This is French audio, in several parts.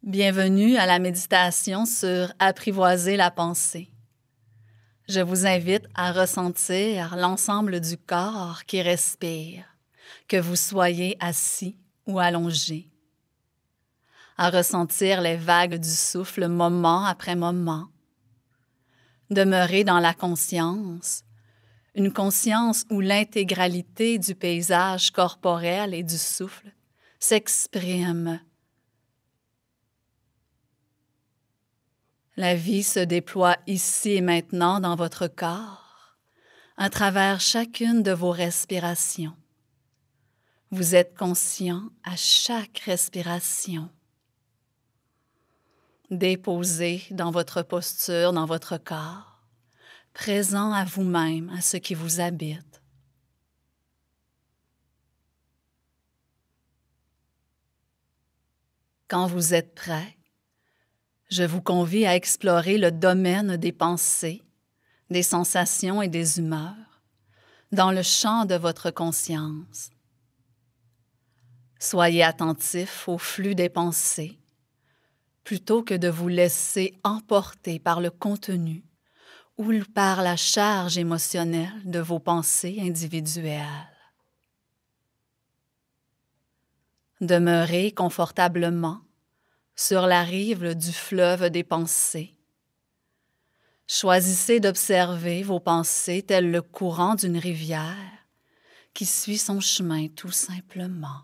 Bienvenue à la méditation sur apprivoiser la pensée. Je vous invite à ressentir l'ensemble du corps qui respire, que vous soyez assis ou allongé, à ressentir les vagues du souffle moment après moment. Demeurer dans la conscience, une conscience où l'intégralité du paysage corporel et du souffle s'exprime. La vie se déploie ici et maintenant dans votre corps, à travers chacune de vos respirations. Vous êtes conscient à chaque respiration. Déposé dans votre posture, dans votre corps, présent à vous-même, à ce qui vous habite. Quand vous êtes prêt, je vous convie à explorer le domaine des pensées, des sensations et des humeurs, dans le champ de votre conscience. Soyez attentif au flux des pensées, plutôt que de vous laisser emporter par le contenu ou par la charge émotionnelle de vos pensées individuelles. Demeurez confortablement sur la rive du fleuve des pensées. Choisissez d'observer vos pensées tel le courant d'une rivière qui suit son chemin tout simplement.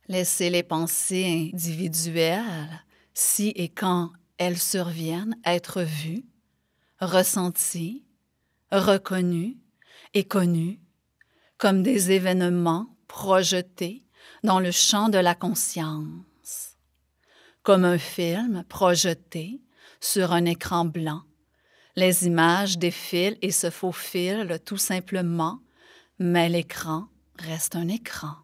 Laissez les pensées individuelles, si et quand elles surviennent, être vues, ressenties, reconnues et connues comme des événements projetés dans le champ de la conscience, comme un film projeté sur un écran blanc. Les images défilent et se faufilent tout simplement, mais l'écran reste un écran.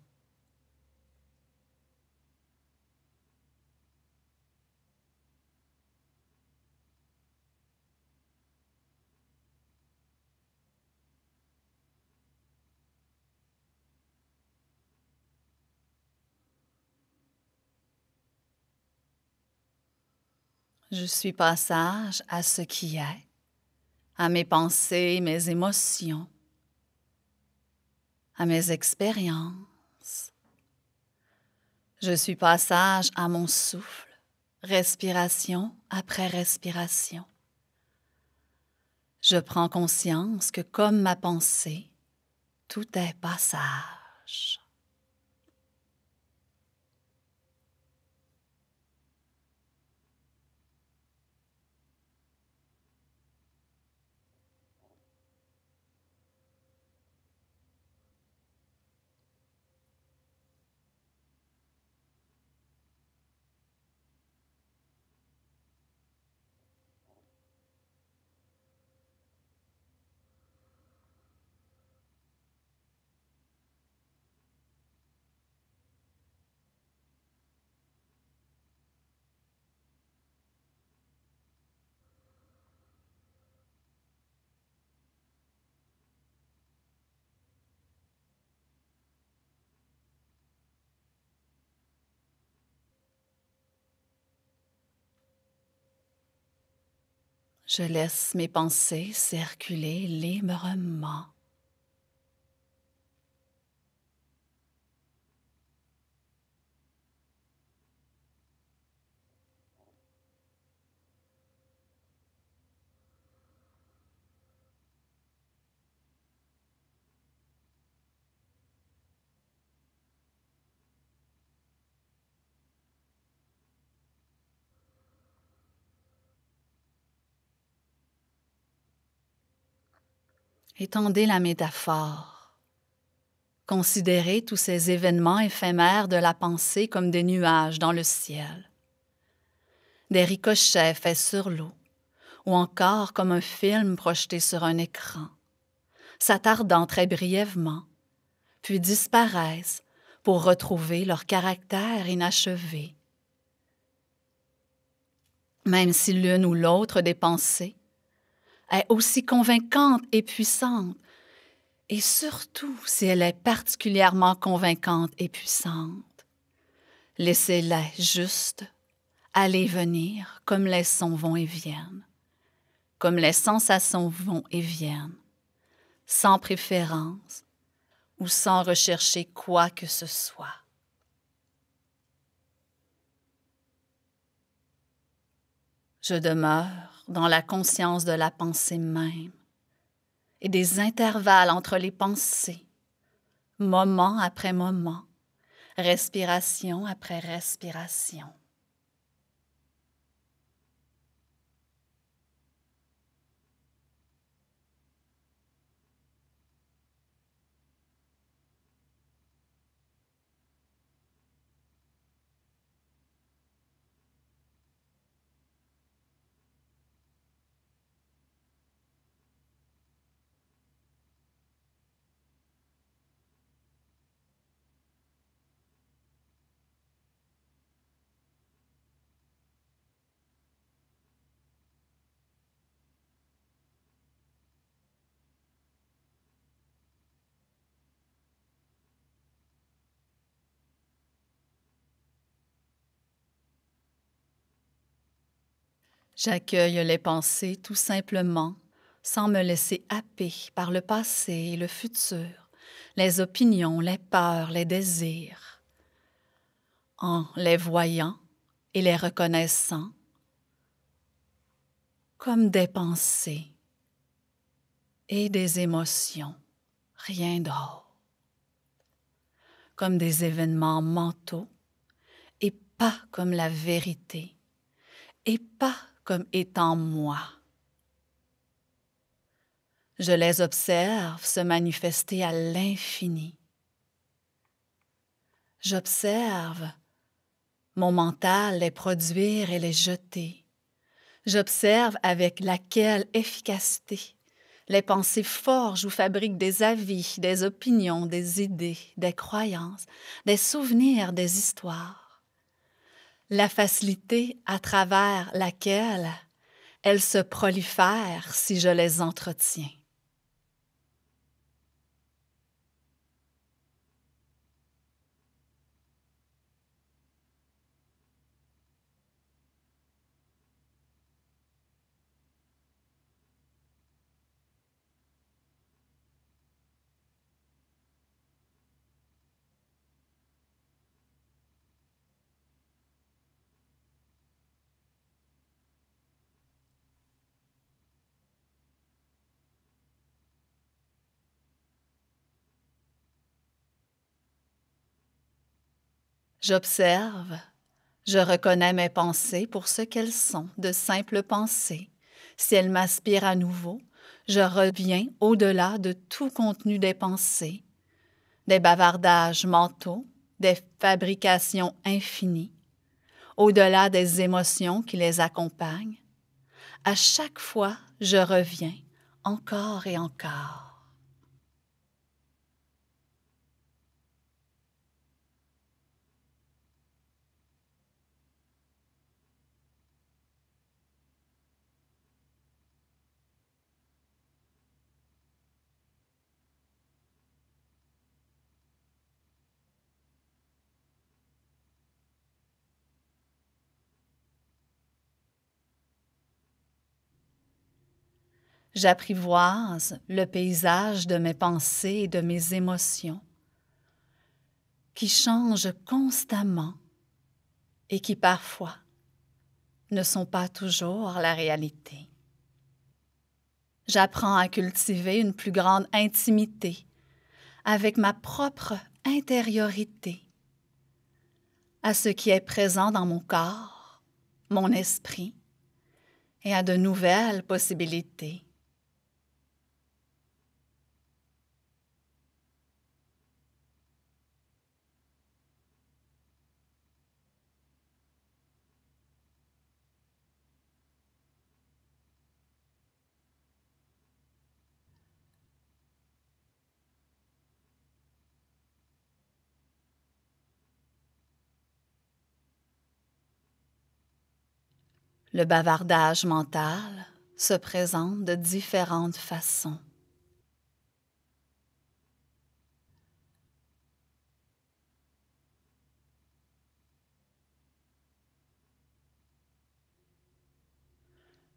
Je suis passage à ce qui est, à mes pensées, mes émotions, à mes expériences. Je suis passage à mon souffle, respiration après respiration. Je prends conscience que comme ma pensée, tout est passage. Je laisse mes pensées circuler librement. Étendez la métaphore. Considérez tous ces événements éphémères de la pensée comme des nuages dans le ciel, des ricochets faits sur l'eau, ou encore comme un film projeté sur un écran, s'attardant très brièvement, puis disparaissent pour retrouver leur caractère inachevé. même si l'une ou l'autre des pensées est aussi convaincante et puissante, et surtout si elle est particulièrement convaincante et puissante. Laissez-les juste aller et venir comme les sons vont et viennent, comme les sensations vont et viennent, sans préférence ou sans rechercher quoi que ce soit. Je demeure dans la conscience de la pensée même et des intervalles entre les pensées, moment après moment, respiration après respiration. J'accueille les pensées tout simplement, sans me laisser happer par le passé et le futur, les opinions, les peurs, les désirs. En les voyant et les reconnaissant comme des pensées et des émotions, rien d'autre, comme des événements mentaux et pas comme la vérité et pas comme étant moi. Je les observe se manifester à l'infini. J'observe mon mental les produire et les jeter. J'observe avec laquelle efficacité les pensées forgent ou fabriquent des avis, des opinions, des idées, des croyances, des souvenirs, des histoires. La facilité à travers laquelle elles se prolifèrent si je les entretiens. J'observe, je reconnais mes pensées pour ce qu'elles sont, de simples pensées. Si elles m'aspirent à nouveau, je reviens au-delà de tout contenu des pensées, des bavardages mentaux, des fabrications infinies, au-delà des émotions qui les accompagnent. À chaque fois, je reviens, encore et encore. J'apprivoise le paysage de mes pensées et de mes émotions, qui changent constamment et qui parfois ne sont pas toujours la réalité. J'apprends à cultiver une plus grande intimité avec ma propre intériorité, à ce qui est présent dans mon corps, mon esprit, et à de nouvelles possibilités. Le bavardage mental se présente de différentes façons.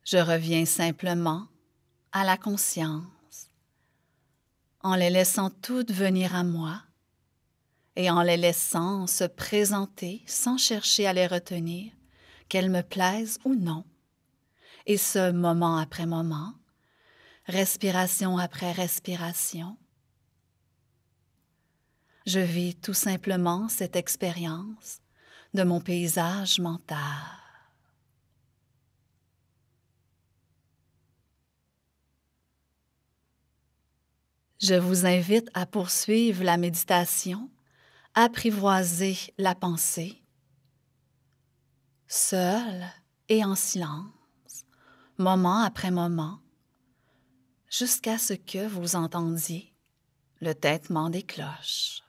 Je reviens simplement à la conscience, en les laissant toutes venir à moi et en les laissant se présenter sans chercher à les retenir, qu'elles me plaisent ou non, et ce moment après moment, respiration après respiration. Je vis tout simplement cette expérience de mon paysage mental. Je vous invite à poursuivre la méditation, apprivoiser la pensée, seul et en silence, moment après moment, jusqu'à ce que vous entendiez le tintement des cloches.